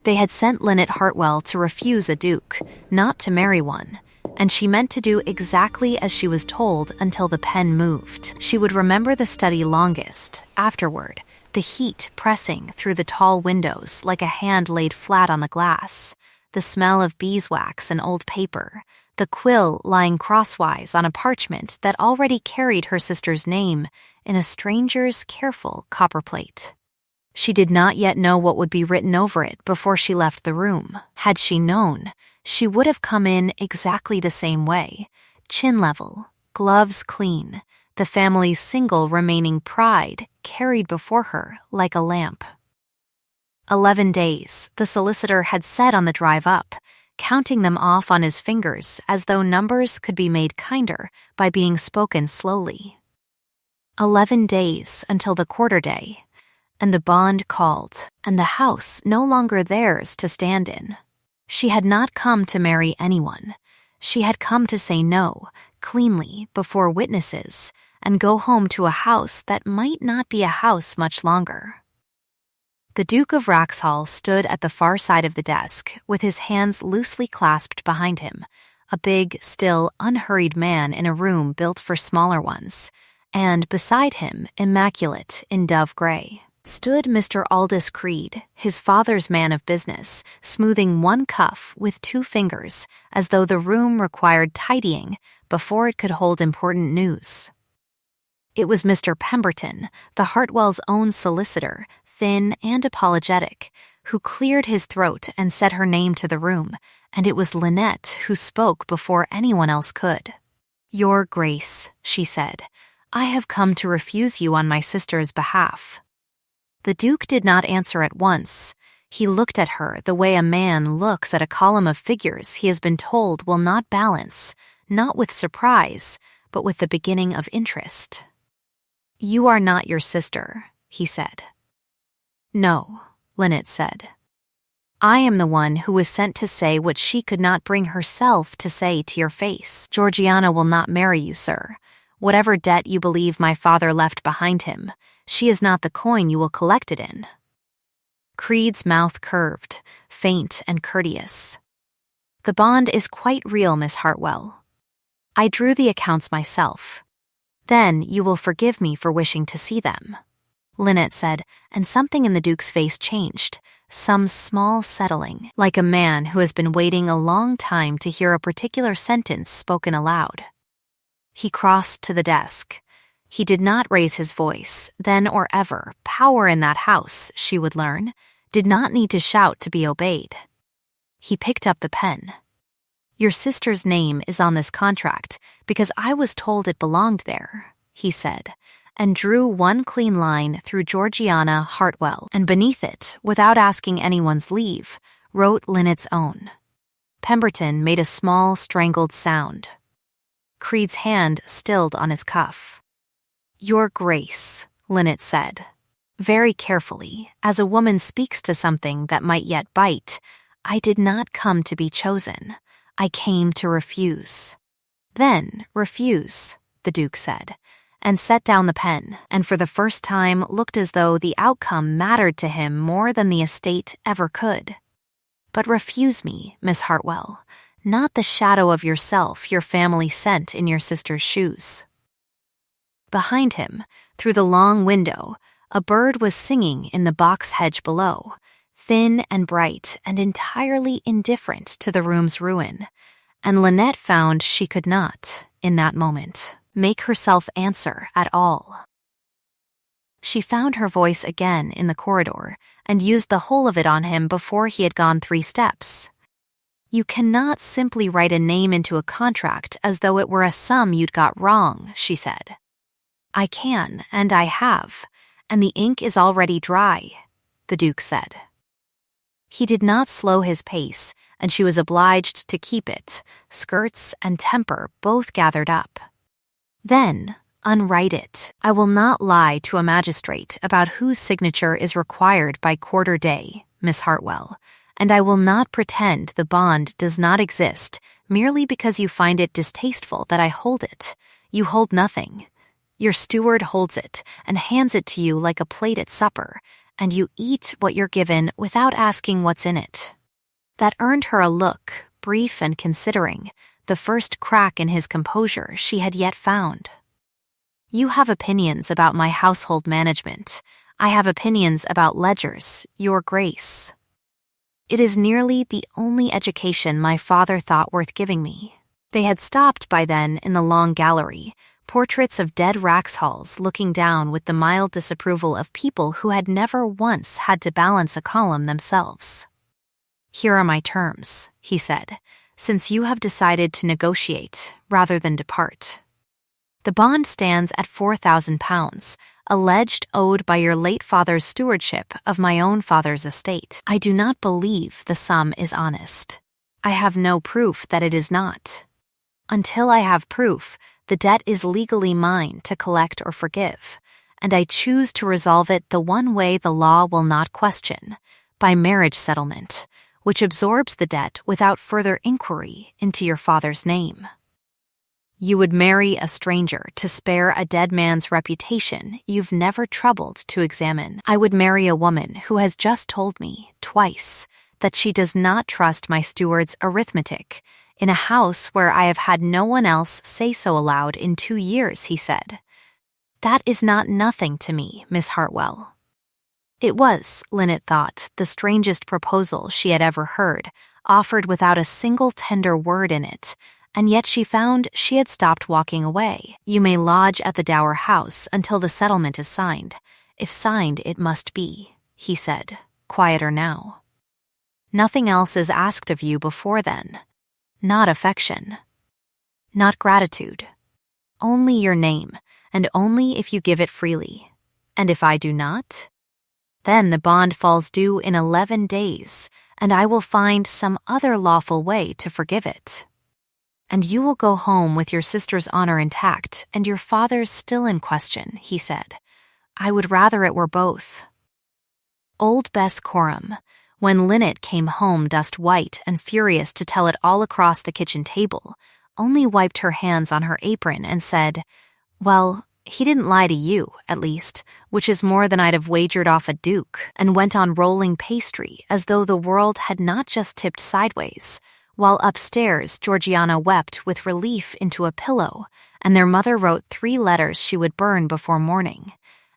They had sent Lynette Hartwell to refuse a duke, not to marry one, and she meant to do exactly as she was told until the pen moved. She would remember the study longest, afterward, the heat pressing through the tall windows like a hand laid flat on the glass, the smell of beeswax and old paper, the quill lying crosswise on a parchment that already carried her sister's name in a stranger's careful copperplate. She did not yet know what would be written over it before she left the room. Had she known, she would have come in exactly the same way, chin level, gloves clean, the family's single remaining pride carried before her like a lamp. 11 days, the solicitor had said on the drive up, counting them off on his fingers as though numbers could be made kinder by being spoken slowly. 11 days until the quarter day, and the bond called, and the house no longer theirs to stand in. She had not come to marry anyone. She had come to say no, cleanly, before witnesses, and go home to a house that might not be a house much longer. The Duke of Wraxhall stood at the far side of the desk, with his hands loosely clasped behind him, a big, still, unhurried man in a room built for smaller ones, and beside him, immaculate in dove gray, stood Mr. Aldous Creed, his father's man of business, smoothing one cuff with 2 fingers, as though the room required tidying before it could hold important news. It was Mr. Pemberton, the Hartwells' own solicitor, thin and apologetic, who cleared his throat and said her name to the room, and it was Lynette who spoke before anyone else could. "Your Grace," she said, "I have come to refuse you on my sister's behalf." The Duke did not answer at once. He looked at her the way a man looks at a column of figures he has been told will not balance, not with surprise, but with the beginning of interest. "You are not your sister," he said. "No," Lynette said. "I am the one who was sent to say what she could not bring herself to say to your face. Georgiana will not marry you, sir. Whatever debt you believe my father left behind him, she is not the coin you will collect it in." Creed's mouth curved, faint and courteous. "The bond is quite real, Miss Hartwell. I drew the accounts myself. Then you will forgive me for wishing to see them," Lynette said, and something in the Duke's face changed, some small settling, like a man who has been waiting a long time to hear a particular sentence spoken aloud. He crossed to the desk. He did not raise his voice, then or ever. Power in that house, she would learn, did not need to shout to be obeyed. He picked up the pen. "Your sister's name is on this contract because I was told it belonged there," he said, and drew one clean line through Georgiana Hartwell, and beneath it, without asking anyone's leave, wrote Lynette's own. Pemberton made a small, strangled sound. Creed's hand stilled on his cuff. "Your Grace," Lynette said, very carefully, as a woman speaks to something that might yet bite, "I did not come to be chosen. I came to refuse." "Then refuse," the Duke said, and set down the pen, and for the first time looked as though the outcome mattered to him more than the estate ever could. "But refuse me, Miss Hartwell, not the shadow of yourself your family sent in your sister's shoes." Behind him, through the long window, a bird was singing in the box hedge below, thin and bright and entirely indifferent to the room's ruin, and Lynette found she could not, in that moment, make herself answer at all. She found her voice again in the corridor and used the whole of it on him before he had gone 3 steps. "You cannot simply write a name into a contract as though it were a sum you'd got wrong," she said. "I can, and I have, and the ink is already dry," the Duke said. He did not slow his pace, and she was obliged to keep it, skirts and temper both gathered up. "Then, unwrite it. I will not lie to a magistrate about whose signature is required by quarter day, Miss Hartwell, and I will not pretend the bond does not exist merely because you find it distasteful that I hold it. You hold nothing. Your steward holds it and hands it to you like a plate at supper, and you eat what you're given without asking what's in it. That earned her a look, brief and considering, the first crack in his composure she had yet found. You have opinions about my household management. I have opinions about ledgers, your grace. It is nearly the only education my father thought worth giving me. They had stopped by then in the long gallery, portraits of dead Raxhalls looking down with the mild disapproval of people who had never once had to balance a column themselves. Here are my terms, he said, since you have decided to negotiate rather than depart. The bond stands at £4,000, alleged owed by your late father's stewardship of my own father's estate. I do not believe the sum is honest. I have no proof that it is not. Until I have proof, the debt is legally mine to collect or forgive, and I choose to resolve it the one way the law will not question, by marriage settlement, which absorbs the debt without further inquiry into your father's name. You would marry a stranger to spare a dead man's reputation you've never troubled to examine. I would marry a woman who has just told me, twice, that she does not trust my steward's arithmetic, in a house where I have had no one else say so aloud in 2 years, he said. That is not nothing to me, Miss Hartwell. It was, Lynette thought, the strangest proposal she had ever heard, offered without a single tender word in it, and yet she found she had stopped walking away. You may lodge at the Dower House until the settlement is signed. If signed, it must be, he said, quieter now. Nothing else is asked of you before then. Not affection. Not gratitude. Only your name, and only if you give it freely. And if I do not? Then the bond falls due in 11 days, and I will find some other lawful way to forgive it. And you will go home with your sister's honor intact and your father's still in question, he said. I would rather it were both. Old Bess Coram, when Lynette came home dust white and furious to tell it all across the kitchen table, only wiped her hands on her apron and said, Well, he didn't lie to you, at least, which is more than I'd have wagered off a duke, and went on rolling pastry as though the world had not just tipped sideways, while upstairs Georgiana wept with relief into a pillow, and their mother wrote 3 letters she would burn before morning.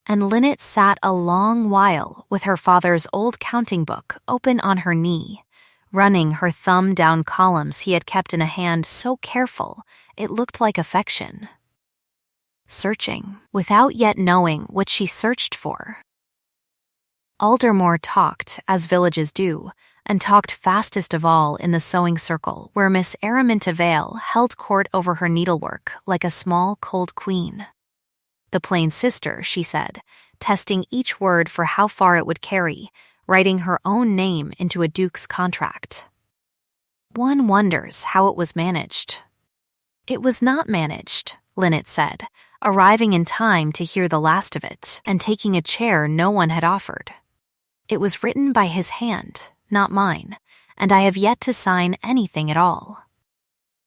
And Lynette sat a long while with her father's old counting book open on her knee, running her thumb down columns he had kept in a hand so careful it looked like affection. Searching, without yet knowing what she searched for. Aldermore talked, as villages do, and talked fastest of all in the sewing circle where Miss Araminta Vale held court over her needlework like a small cold queen. The plain sister, she said, testing each word for how far it would carry, writing her own name into a duke's contract. One wonders how it was managed. It was not managed, Lynette said, arriving in time to hear the last of it and taking a chair no one had offered. It was written by his hand, not mine, and I have yet to sign anything at all.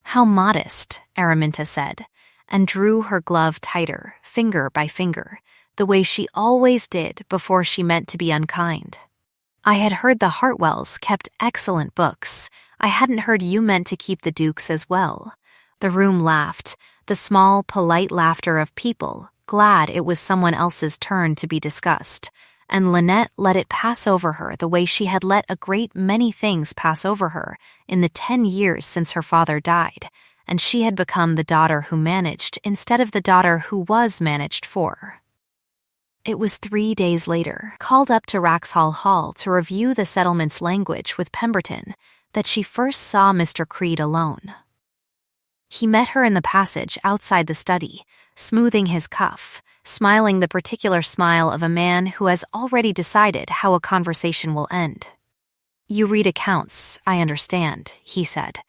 How modest, Araminta said, and drew her glove tighter, finger by finger, the way she always did before she meant to be unkind. I had heard the Hartwells kept excellent books. I hadn't heard you meant to keep the Dukes as well. The room laughed, the small, polite laughter of people, glad it was someone else's turn to be discussed, and Lynette let it pass over her the way she had let a great many things pass over her in the 10 years since her father died, and she had become the daughter who managed instead of the daughter who was managed for. It was 3 days later, called up to Raxhall Hall to review the settlement's language with Pemberton, that she first saw Mr. Creed alone. He met her in the passage outside the study, smoothing his cuff, smiling the particular smile of a man who has already decided how a conversation will end. You read accounts, I understand, he said,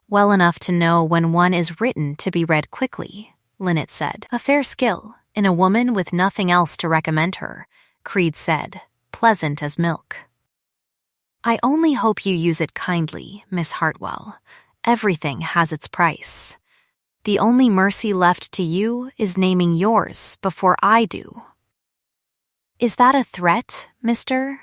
well enough to know when one is written to be read quickly, Lynette said. A fair skill, in a woman with nothing else to recommend her, Creed said, pleasant as milk. I only hope you use it kindly, Miss Hartwell. Everything has its price. The only mercy left to you is naming yours before I do. "Is that a threat, Mr.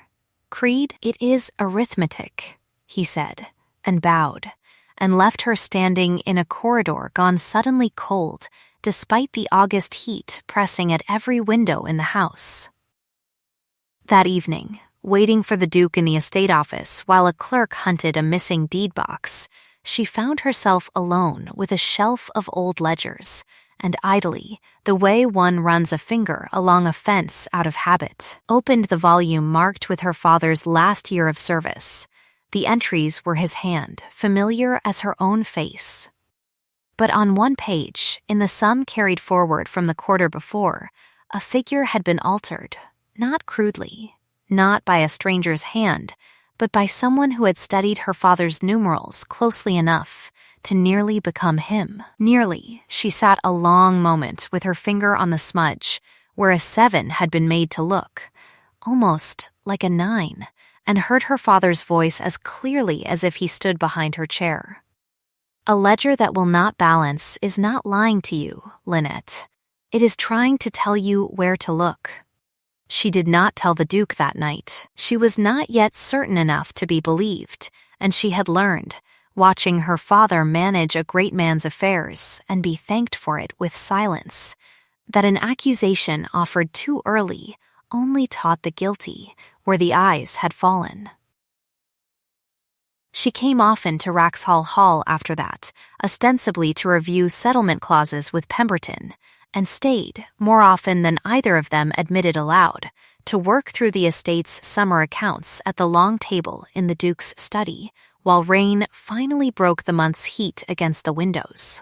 Creed?" "It is arithmetic," he said, and bowed, and left her standing in a corridor gone suddenly cold, despite the August heat pressing at every window in the house. That evening, waiting for the Duke in the estate office while a clerk hunted a missing deed box, she found herself alone with a shelf of old ledgers, and idly, the way one runs a finger along a fence out of habit, opened the volume marked with her father's last year of service. The entries were his hand, familiar as her own face. But on one page, in the sum carried forward from the quarter before, a figure had been altered, not crudely, not by a stranger's hand, but by someone who had studied her father's numerals closely enough to nearly become him. Nearly, she sat a long moment with her finger on the smudge, where a 7 had been made to look, almost like a 9, and heard her father's voice as clearly as if he stood behind her chair. "A ledger that will not balance is not lying to you, Lynette. It is trying to tell you where to look." She did not tell the Duke that night. She was not yet certain enough to be believed, and she had learned, watching her father manage a great man's affairs and be thanked for it with silence, that an accusation offered too early only taught the guilty where the eyes had fallen. She came often to Wraxhall Hall after that, ostensibly to review settlement clauses with Pemberton, and stayed, more often than either of them admitted aloud, to work through the estate's summer accounts at the long table in the Duke's study, while rain finally broke the month's heat against the windows.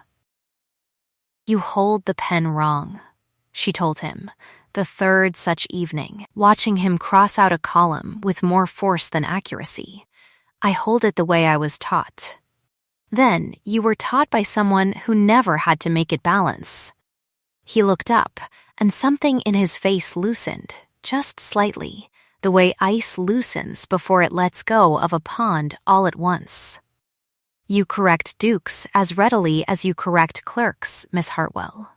"You hold the pen wrong," she told him, the third such evening, watching him cross out a column with more force than accuracy. "I hold it the way I was taught." "Then you were taught by someone who never had to make it balance." He looked up, and something in his face loosened, just slightly, the way ice loosens before it lets go of a pond all at once. "You correct dukes as readily as you correct clerks, Miss Hartwell.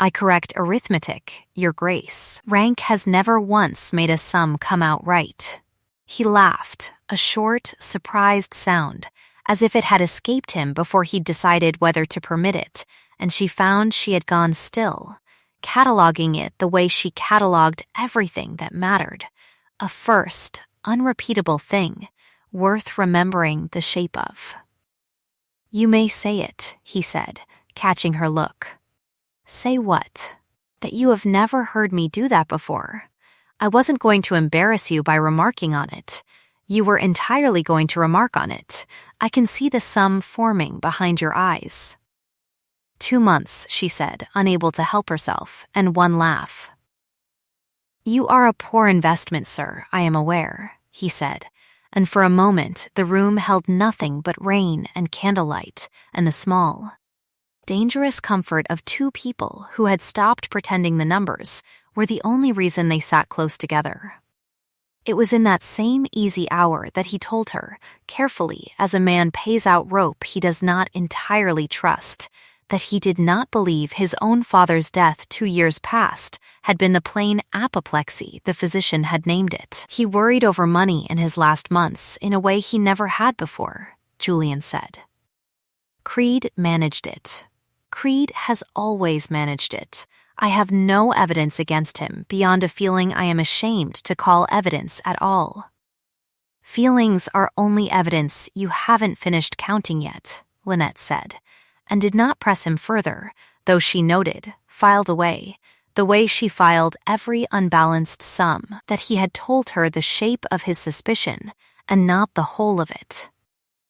I correct arithmetic, Your Grace. Rank has never once made a sum come out right." He laughed, a short, surprised sound, as if it had escaped him before he'd decided whether to permit it, and she found she had gone still, cataloging it the way she cataloged everything that mattered, a first, unrepeatable thing, worth remembering the shape of. "You may say it," he said, catching her look. "Say what?" "That you have never heard me do that before. I wasn't going to embarrass you by remarking on it. You were entirely going to remark on it. I can see the sum forming behind your eyes." 2 months, she said, unable to help herself, and one laugh. "You are a poor investment, sir, I am aware," he said, and for a moment the room held nothing but rain and candlelight and the small, dangerous comfort of 2 people who had stopped pretending the numbers were the only reason they sat close together. It was in that same easy hour that he told her, carefully as a man pays out rope he does not entirely trust, that he did not believe his own father's death 2 years past had been the plain apoplexy the physician had named it. He worried over money in his last months in a way he never had before, Julian said. Creed managed it. Creed has always managed it. I have no evidence against him beyond a feeling I am ashamed to call evidence at all. Feelings are only evidence you haven't finished counting yet, Lynette said, and did not press him further, though she noted, filed away, the way she filed every unbalanced sum, that he had told her the shape of his suspicion and not the whole of it.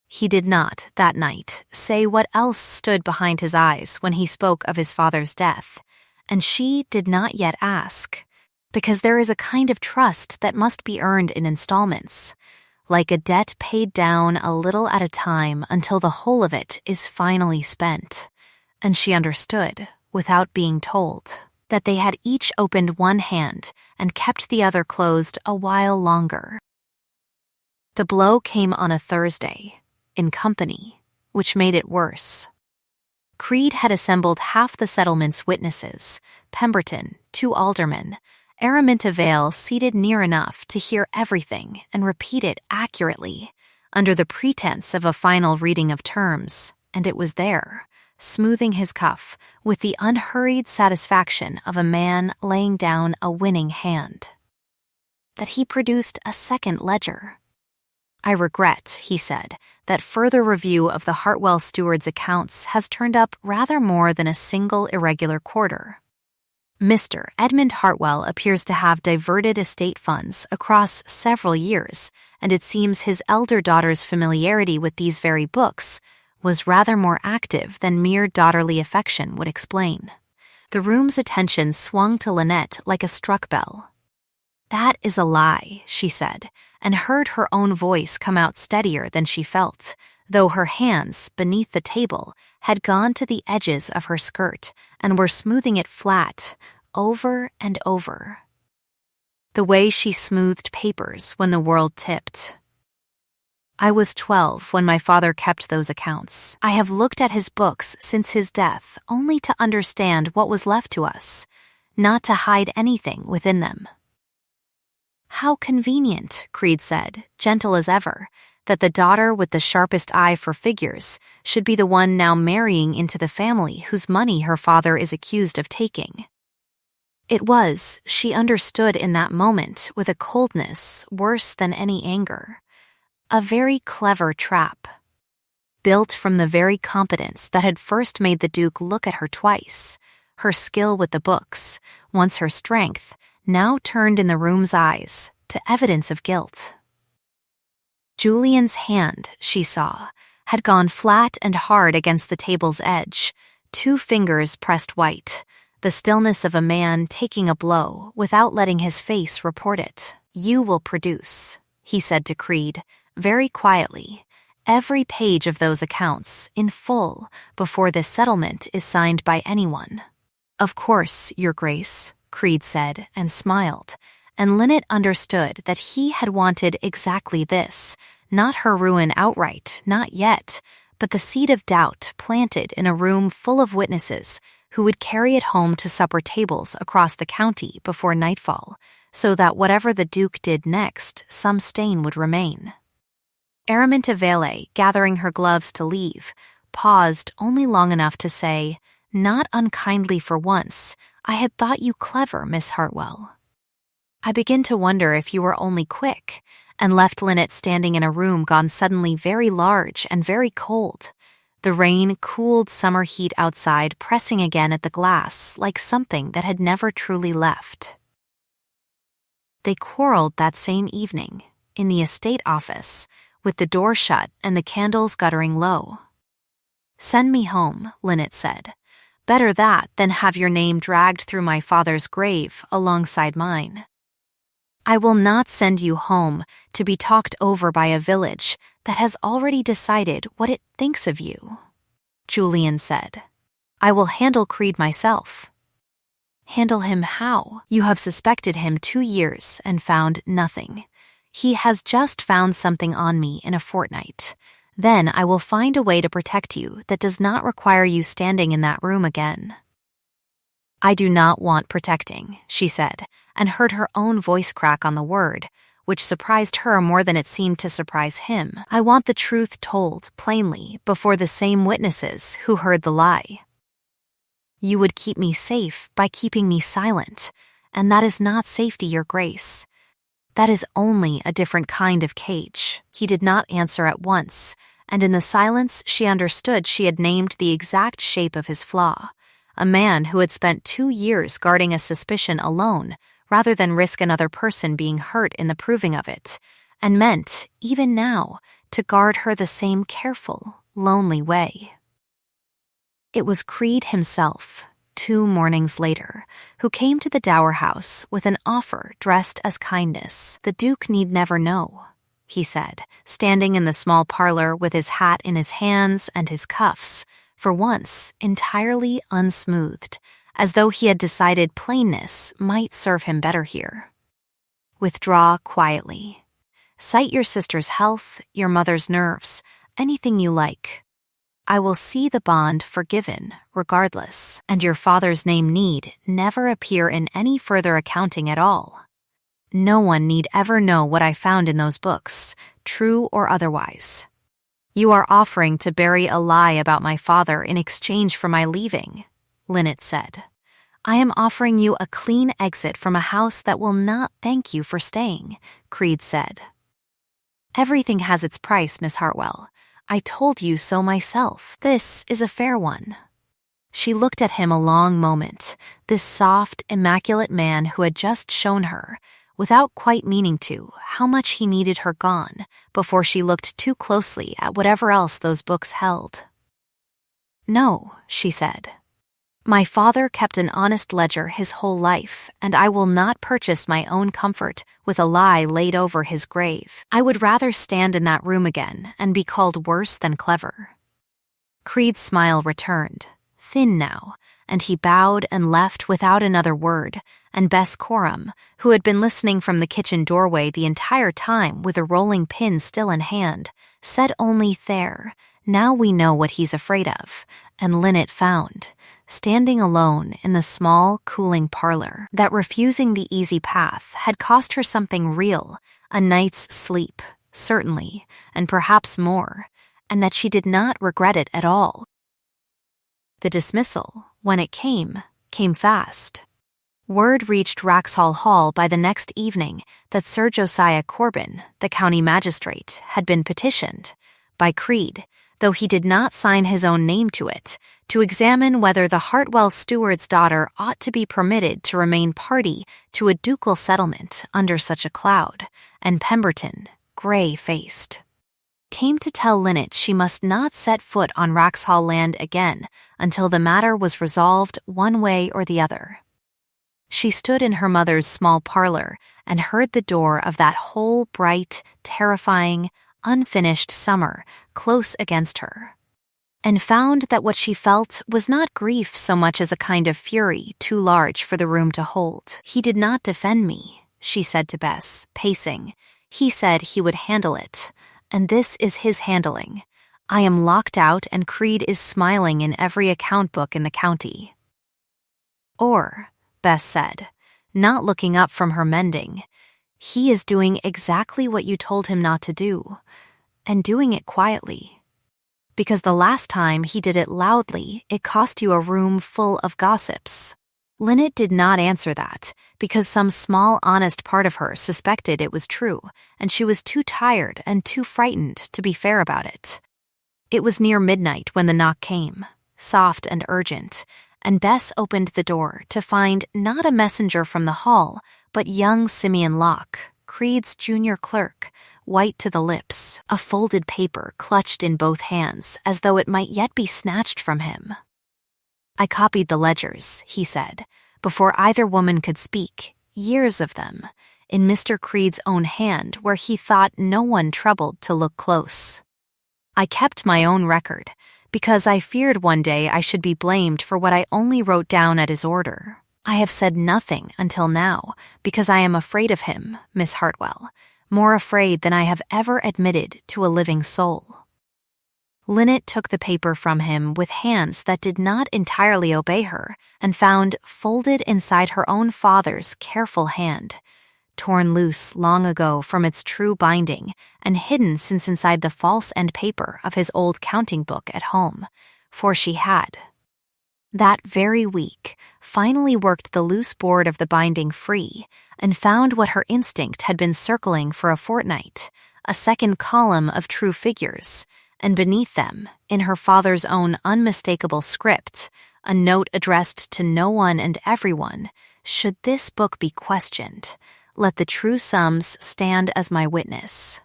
He did not, that night, say what else stood behind his eyes when he spoke of his father's death, and she did not yet ask, because there is a kind of trust that must be earned in installments, like a debt paid down a little at a time until the whole of it is finally spent. And she understood, without being told, that they had each opened one hand and kept the other closed a while longer. The blow came on a Thursday, in company, which made it worse. Creed had assembled half the settlement's witnesses, Pemberton, 2 aldermen, Araminta Vale seated near enough to hear everything and repeat it accurately, under the pretense of a final reading of terms, and it was there, smoothing his cuff with the unhurried satisfaction of a man laying down a winning hand. That he produced a second ledger. "I regret," he said, "that further review of the Hartwell steward's accounts has turned up rather more than a single irregular quarter. Mr. Edmund Hartwell appears to have diverted estate funds across several years, and it seems his elder daughter's familiarity with these very books was rather more active than mere daughterly affection would explain." The room's attention swung to Lynette like a struck bell. "That is a lie," she said, and heard her own voice come out steadier than she felt, though her hands, beneath the table, had gone to the edges of her skirt and were smoothing it flat, over and over. The way she smoothed papers when the world tipped. "I was 12 when my father kept those accounts. I have looked at his books since his death only to understand what was left to us, not to hide anything within them." "How convenient," Creed said, gentle as ever, "that the daughter with the sharpest eye for figures should be the one now marrying into the family whose money her father is accused of taking." It was, she understood in that moment with a coldness worse than any anger, a very clever trap, built from the very competence that had first made the Duke look at her twice, her skill with the books, once her strength, now turned in the room's eyes to evidence of guilt. Julian's hand, she saw, had gone flat and hard against the table's edge, 2 fingers pressed white, the stillness of a man taking a blow without letting his face report it. "You will produce," he said to Creed, very quietly, "every page of those accounts, in full, before this settlement is signed by anyone." "Of course, Your Grace," Creed said and smiled, and Lynette understood that he had wanted exactly this, not her ruin outright, not yet, but the seed of doubt planted in a room full of witnesses who would carry it home to supper tables across the county before nightfall, so that whatever the Duke did next, some stain would remain. Araminta Vale, gathering her gloves to leave, paused only long enough to say, "Not unkindly for once, I had thought you clever, Miss Hartwell. I begin to wonder if you were only quick," and left Lynette standing in a room gone suddenly very large and very cold, the rain-cooled summer heat outside pressing again at the glass like something that had never truly left. They quarreled that same evening, in the estate office, with the door shut and the candles guttering low. "Send me home," Lynette said. "Better that than have your name dragged through my father's grave alongside mine." "I will not send you home to be talked over by a village that has already decided what it thinks of you," Julian said. "I will handle Creed myself." "Handle him how? You have suspected him 2 years and found nothing. He has just found something on me in a fortnight. Then I will find a way to protect you that does not require you standing in that room again." "I do not want protecting," she said, and heard her own voice crack on the word, which surprised her more than it seemed to surprise him. "I want the truth told plainly before the same witnesses who heard the lie. You would keep me safe by keeping me silent, and that is not safety, Your Grace. That is only a different kind of cage." He did not answer at once, and in the silence she understood she had named the exact shape of his flaw, a man who had spent 2 years guarding a suspicion alone rather than risk another person being hurt in the proving of it, and meant, even now, to guard her the same careful, lonely way. It was Creed himself, 2 mornings later, who came to the Dower House with an offer dressed as kindness. "The Duke need never know," he said, standing in the small parlor with his hat in his hands and his cuffs, for once entirely unsmoothed, as though he had decided plainness might serve him better here. "Withdraw quietly. Cite your sister's health, your mother's nerves, anything you like. I will see the bond forgiven, regardless, and your father's name need never appear in any further accounting at all. No one need ever know what I found in those books, true or otherwise. You are offering to bury a lie about my father in exchange for my leaving, Lynette said. I am offering you a clean exit from a house that will not thank you for staying, Creed said. Everything has its price, Miss Hartwell. I told you so myself. This is a fair one. She looked at him a long moment, this soft, immaculate man who had just shown her, without quite meaning to, how much he needed her gone, before she looked too closely at whatever else those books held. No, she said. My father kept an honest ledger his whole life, and I will not purchase my own comfort with a lie laid over his grave. I would rather stand in that room again and be called worse than clever. Creed's smile returned, thin now, and he bowed and left without another word, and Bess Coram, who had been listening from the kitchen doorway the entire time with a rolling pin still in hand, said only there, now we know what he's afraid of, and Lynette found, standing alone in the small, cooling parlor, that refusing the easy path had cost her something real, a night's sleep, certainly, and perhaps more, and that she did not regret it at all. The dismissal, when it came fast. Word reached Wraxhall Hall by the next evening that Sir Josiah Corbin, the county magistrate, had been petitioned, by Creed, though he did not sign his own name to it, to examine whether the Hartwell steward's daughter ought to be permitted to remain party to a ducal settlement under such a cloud, and Pemberton, grey-faced, came to tell Lynette she must not set foot on Wraxhall land again until the matter was resolved one way or the other. She stood in her mother's small parlor and heard the door of that whole bright, terrifying, unfinished summer close against her, and found that what she felt was not grief so much as a kind of fury too large for the room to hold. He did not defend me, she said to Bess, pacing. He said he would handle it, and this is his handling. I am locked out and Creed is smiling in every account book in the county. Or, Bess said, not looking up from her mending, he is doing exactly what you told him not to do, and doing it quietly. Because the last time he did it loudly, it cost you a room full of gossips. Lynette did not answer that, because some small honest part of her suspected it was true, and she was too tired and too frightened to be fair about it. It was near midnight when the knock came, soft and urgent, and Bess opened the door to find not a messenger from the hall, but young Simeon Locke, Creed's junior clerk, white to the lips, a folded paper clutched in both hands as though it might yet be snatched from him. I copied the ledgers, he said, before either woman could speak, years of them, in Mr. Creed's own hand where he thought no one troubled to look close. I kept my own record, because I feared one day I should be blamed for what I only wrote down at his order. I have said nothing until now, because I am afraid of him, Miss Hartwell, more afraid than I have ever admitted to a living soul. Lynette took the paper from him with hands that did not entirely obey her, and found folded inside her own father's careful hand, torn loose long ago from its true binding and hidden since inside the false end paper of his old counting book at home, for she had, that very week, finally worked the loose board of the binding free and found what her instinct had been circling for a fortnight, a second column of true figures, and beneath them, in her father's own unmistakable script, a note addressed to no one and everyone, should this book be questioned, let the true sums stand as my witness.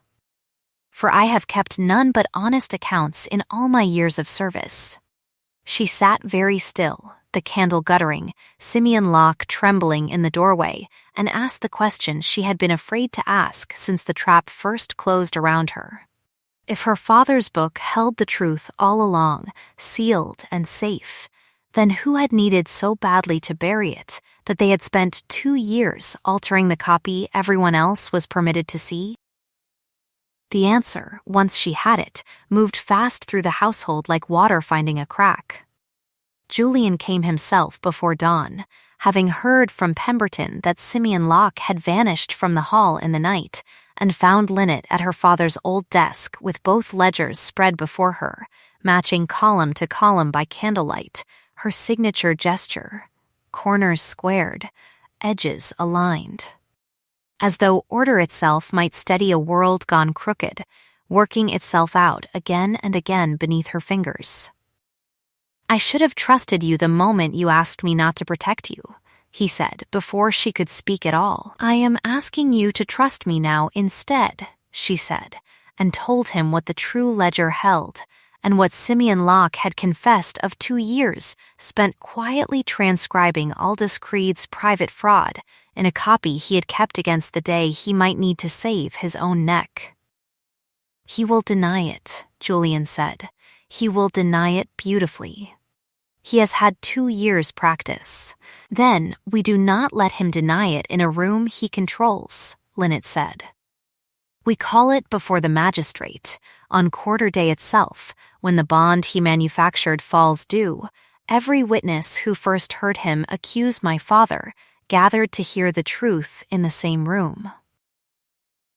For I have kept none but honest accounts in all my years of service. She sat very still, the candle guttering, Simeon Locke trembling in the doorway, and asked the question she had been afraid to ask since the trap first closed around her. If her father's book held the truth all along, sealed and safe, then who had needed so badly to bury it that they had spent 2 years altering the copy everyone else was permitted to see? The answer, once she had it, moved fast through the household like water finding a crack. Julian came himself before dawn, having heard from Pemberton that Simeon Locke had vanished from the hall in the night, and found Lynette at her father's old desk with both ledgers spread before her, matching column to column by candlelight, her signature gesture, corners squared, edges aligned. As though order itself might steady a world gone crooked, working itself out again and again beneath her fingers. "I should have trusted you the moment you asked me not to protect you," he said before she could speak at all. "I am asking you to trust me now instead," she said, and told him what the true ledger held, and what Simeon Locke had confessed of 2 years spent quietly transcribing Aldous Creed's private fraud in a copy he had kept against the day he might need to save his own neck. "He will deny it," Julian said. "He will deny it beautifully. He has had 2 years' practice. Then we do not let him deny it in a room he controls," Lynette said. "We call it before the magistrate, on quarter day itself, when the bond he manufactured falls due. Every witness who first heard him accuse my father gathered to hear the truth in the same room.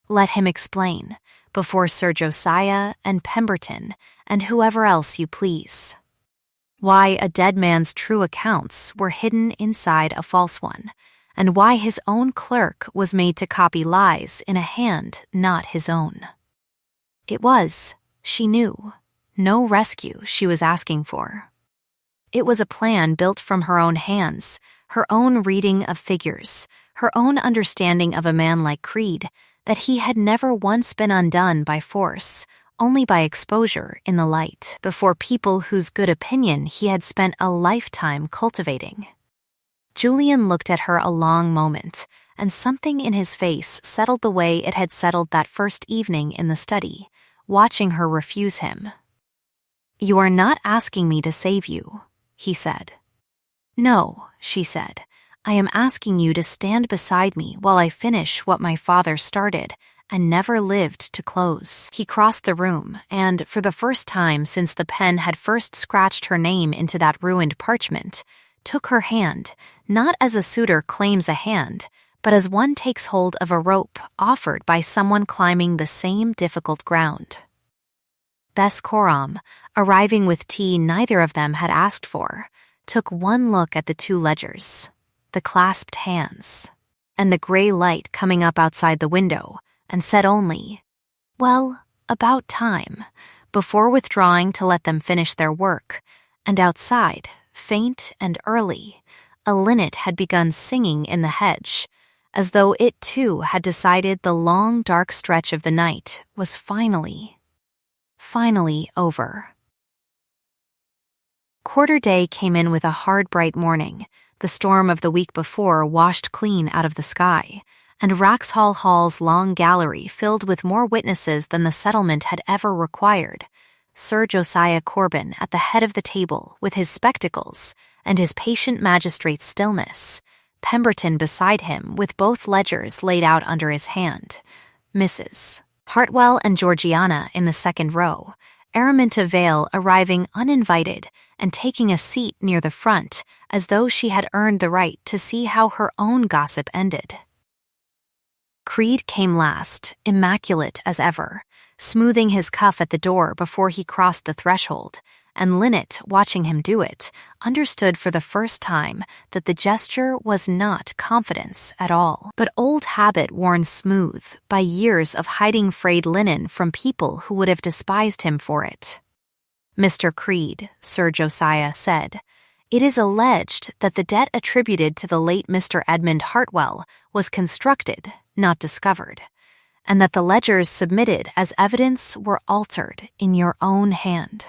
Let him explain, before Sir Josiah and Pemberton and whoever else you please, why a dead man's true accounts were hidden inside a false one, and why his own clerk was made to copy lies in a hand not his own. It was, she knew, no rescue she was asking for. It was a plan built from her own hands, her own reading of figures, her own understanding of a man like Creed, that he had never once been undone by force, only by exposure in the light, before people whose good opinion he had spent a lifetime cultivating. Julian looked at her a long moment, and something in his face settled the way it had settled that first evening in the study, watching her refuse him. "You are not asking me to save you," he said. "No," she said. "I am asking you to stand beside me while I finish what my father started and never lived to close." He crossed the room, and for the first time since the pen had first scratched her name into that ruined parchment, took her hand, not as a suitor claims a hand, but as one takes hold of a rope offered by someone climbing the same difficult ground. Bess Coram, arriving with tea neither of them had asked for, took one look at the 2 ledgers, the clasped hands, and the gray light coming up outside the window, and said only, "Well, about time," before withdrawing to let them finish their work, and outside, faint and early, a linnet had begun singing in the hedge, as though it too had decided the long dark stretch of the night was finally over. Quarter day came in with a hard bright morning. The storm of the week before washed clean out of the sky, and Raxhall Hall's long gallery filled with more witnesses than the settlement had ever required. Sir Josiah Corbin at the head of the table with his spectacles and his patient magistrate's stillness, Pemberton beside him with both ledgers laid out under his hand, Mrs. Hartwell and Georgiana in the second row, Araminta Vale arriving uninvited and taking a seat near the front as though she had earned the right to see how her own gossip ended. Creed came last, immaculate as ever, smoothing his cuff at the door before he crossed the threshold, and Lynette, watching him do it, understood for the first time that the gesture was not confidence at all, but old habit worn smooth by years of hiding frayed linen from people who would have despised him for it. "Mr. Creed," Sir Josiah said, "it is alleged that the debt attributed to the late Mr. Edmund Hartwell was constructed, not discovered, and that the ledgers submitted as evidence were altered in your own hand.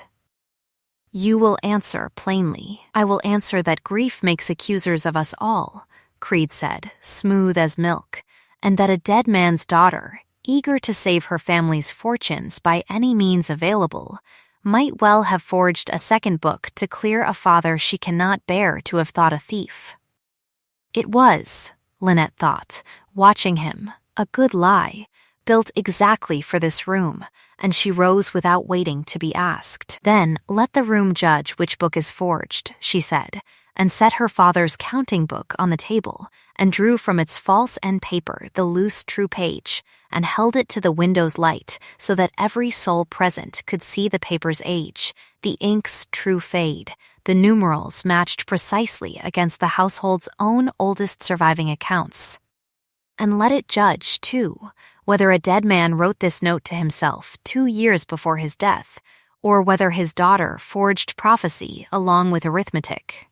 You will answer plainly." "I will answer that grief makes accusers of us all," Creed said, smooth as milk, "and that a dead man's daughter, eager to save her family's fortunes by any means available, might well have forged a second book to clear a father she cannot bear to have thought a thief." It was, Lynette thought, watching him, a good lie, built exactly for this room, and she rose without waiting to be asked. Then let the room judge which book is forged, she said, and set her father's counting book on the table, and drew from its false end paper the loose true page, and held it to the window's light so that every soul present could see the paper's age, the ink's true fade. The numerals matched precisely against the household's own oldest surviving accounts. And let it judge, too, whether a dead man wrote this note to himself 2 years before his death, or whether his daughter forged prophecy along with arithmetic.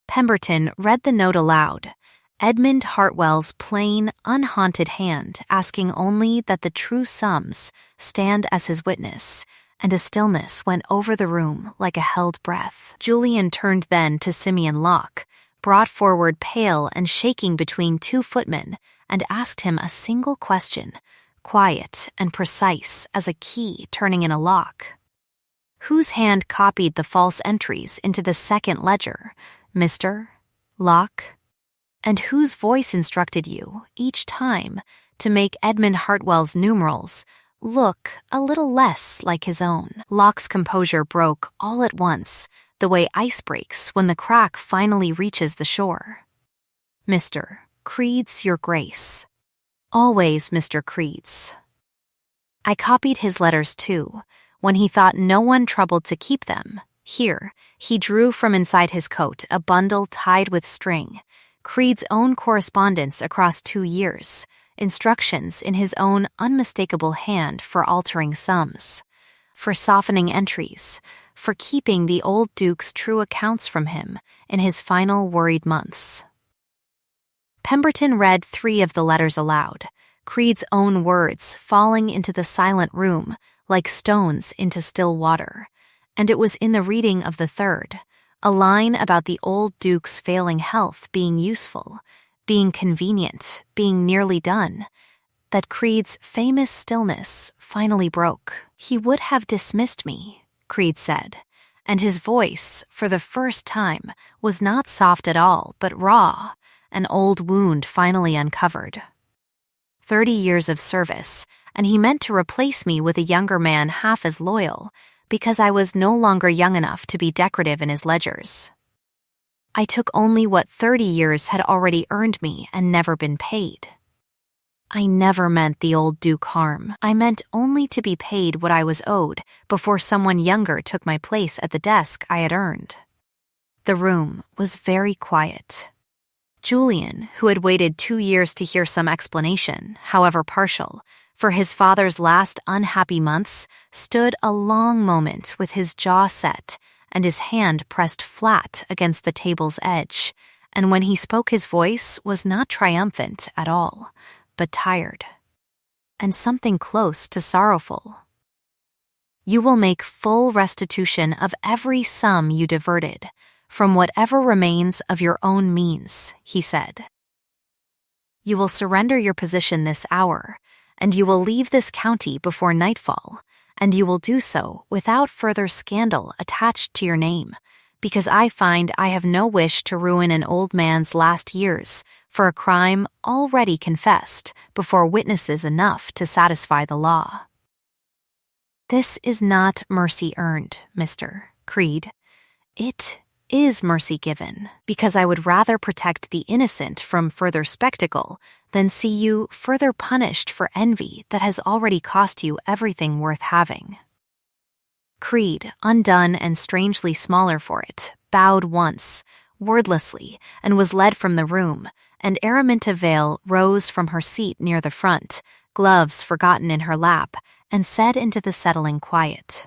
Pemberton read the note aloud, Edmund Hartwell's plain, unhaunted hand asking only that the true sums stand as his witness, and a stillness went over the room like a held breath. Julian turned then to Simeon Locke, brought forward pale and shaking between 2 footmen, and asked him a single question, quiet and precise as a key turning in a lock. Whose hand copied the false entries into the second ledger, Mr. Locke? And whose voice instructed you, each time, to make Edmund Hartwell's numerals look a little less like his own? Locke's composure broke all at once, the way ice breaks when the crack finally reaches the shore. Mr. Creed's your grace. Always Mr. Creed's. I copied his letters too, when he thought no one troubled to keep them. Here, he drew from inside his coat a bundle tied with string, Creed's own correspondence across 2 years, instructions in his own unmistakable hand for altering sums, for softening entries, for keeping the old Duke's true accounts from him in his final worried months. Pemberton read 3 of the letters aloud, Creed's own words falling into the silent room like stones into still water, and it was in the reading of the 3rd, a line about the old Duke's failing health being useful, being convenient, being nearly done, that Creed's famous stillness finally broke. He would have dismissed me, Creed said, and his voice, for the first time, was not soft at all, but raw, an old wound finally uncovered. 30 years of service, and he meant to replace me with a younger man half as loyal, because I was no longer young enough to be decorative in his ledgers. I took only what 30 years had already earned me and never been paid. I never meant the old Duke harm. I meant only to be paid what I was owed before someone younger took my place at the desk I had earned. The room was very quiet. Julian, who had waited 2 years to hear some explanation, however partial, for his father's last unhappy months, stood a long moment with his jaw set and his hand pressed flat against the table's edge, and when he spoke his voice was not triumphant at all, but tired, and something close to sorrowful. You will make full restitution of every sum you diverted, from whatever remains of your own means, he said. You will surrender your position this hour, and you will leave this county before nightfall, and you will do so without further scandal attached to your name, because I find I have no wish to ruin an old man's last years for a crime already confessed before witnesses enough to satisfy the law. This is not mercy earned, Mr. Creed. It is mercy given, because I would rather protect the innocent from further spectacle than see you further punished for envy that has already cost you everything worth having. Creed, undone and strangely smaller for it, bowed once, wordlessly, and was led from the room, and Araminta Vale rose from her seat near the front, gloves forgotten in her lap, and said into the settling quiet,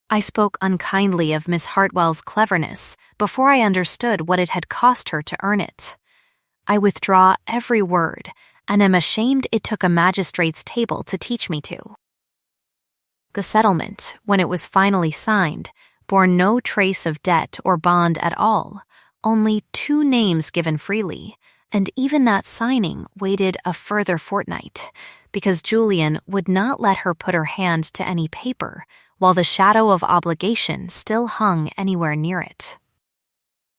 I spoke unkindly of Miss Hartwell's cleverness before I understood what it had cost her to earn it. I withdraw every word, and am ashamed it took a magistrate's table to teach me to. The settlement, when it was finally signed, bore no trace of debt or bond at all, only 2 names given freely, and even that signing waited a further fortnight, because Julian would not let her put her hand to any paper while the shadow of obligation still hung anywhere near it.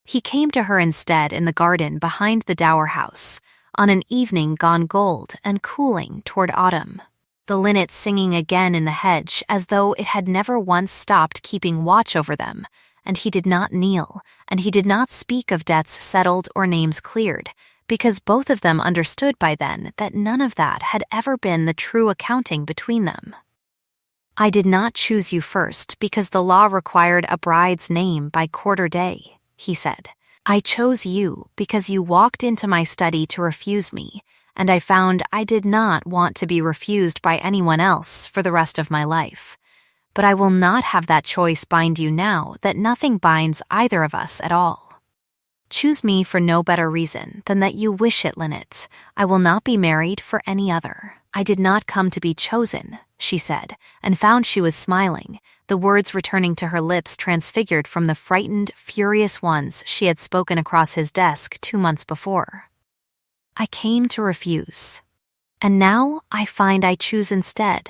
He came to her instead in the garden behind the dower house, on an evening gone gold and cooling toward autumn. The linnet singing again in the hedge as though it had never once stopped keeping watch over them, and he did not kneel, and he did not speak of debts settled or names cleared, because both of them understood by then that none of that had ever been the true accounting between them. I did not choose you first because the law required a bride's name by quarter day, he said. I chose you because you walked into my study to refuse me, and I found I did not want to be refused by anyone else for the rest of my life. But I will not have that choice bind you now that nothing binds either of us at all. Choose me for no better reason than that you wish it, Linnet. I will not be married for any other. I did not come to be chosen, she said, and found she was smiling, the words returning to her lips transfigured from the frightened, furious ones she had spoken across his desk 2 months before. I came to refuse. And now I find I choose instead,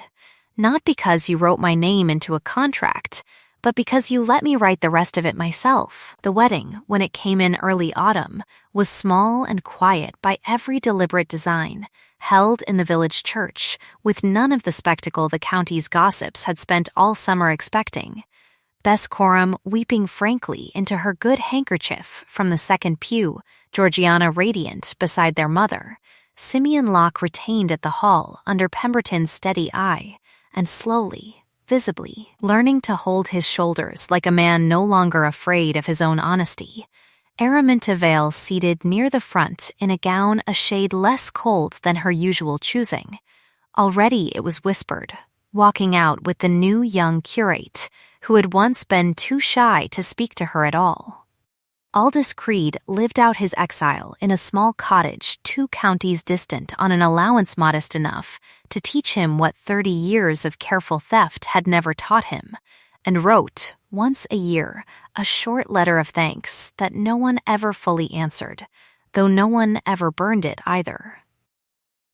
not because you wrote my name into a contract, but because you let me write the rest of it myself. The wedding, when it came in early autumn, was small and quiet by every deliberate design, held in the village church, with none of the spectacle the county's gossips had spent all summer expecting. Bess Coram weeping frankly into her good handkerchief from the second pew, Georgiana radiant beside their mother, Simeon Locke retained at the hall under Pemberton's steady eye, and slowly, visibly, learning to hold his shoulders like a man no longer afraid of his own honesty, Araminta Vale seated near the front in a gown a shade less cold than her usual choosing. Already it was whispered, walking out with the new young curate, who had once been too shy to speak to her at all. Aldous Creed lived out his exile in a small cottage 2 counties distant on an allowance modest enough to teach him what 30 years of careful theft had never taught him, and wrote, once a year, a short letter of thanks that no one ever fully answered, though no one ever burned it either.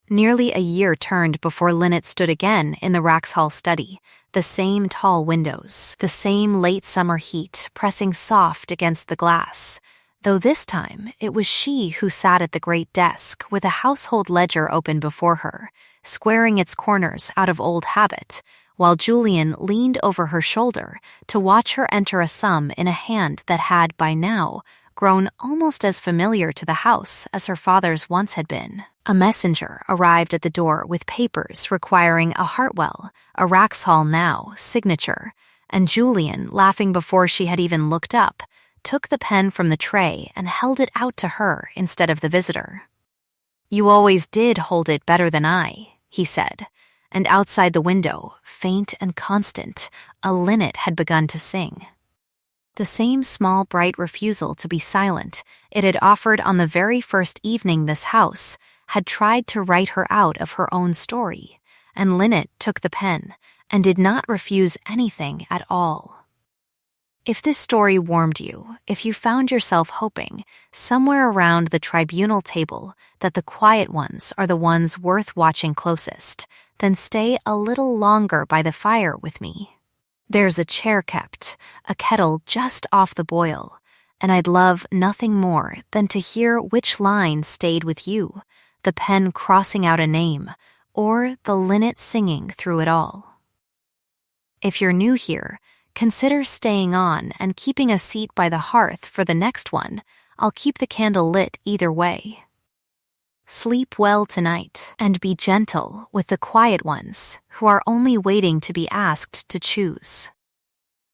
Nearly a year turned before Linnet stood again in the Wraxhall study, the same tall windows, the same late summer heat pressing soft against the glass, though this time it was she who sat at the great desk with a household ledger open before her, squaring its corners out of old habit, while Julian leaned over her shoulder to watch her enter a sum in a hand that had, by now, grown almost as familiar to the house as her father's once had been. A messenger arrived at the door with papers requiring a Hartwell, a Wraxhall now, signature, and Julian, laughing before she had even looked up, took the pen from the tray and held it out to her instead of the visitor. "You always did hold it better than I," he said, and outside the window, faint and constant, a linnet had begun to sing. The same small, bright refusal to be silent it had offered on the very first evening this house had tried to write her out of her own story, and Linnet took the pen and did not refuse anything at all. If this story warmed you, if you found yourself hoping, somewhere around the tribunal table, that the quiet ones are the ones worth watching closest, then stay a little longer by the fire with me. There's a chair kept, a kettle just off the boil, and I'd love nothing more than to hear which line stayed with you, the pen crossing out a name, or the linnet singing through it all. If you're new here, consider staying on and keeping a seat by the hearth for the next one. I'll keep the candle lit either way. Sleep well tonight, and be gentle with the quiet ones who are only waiting to be asked to choose.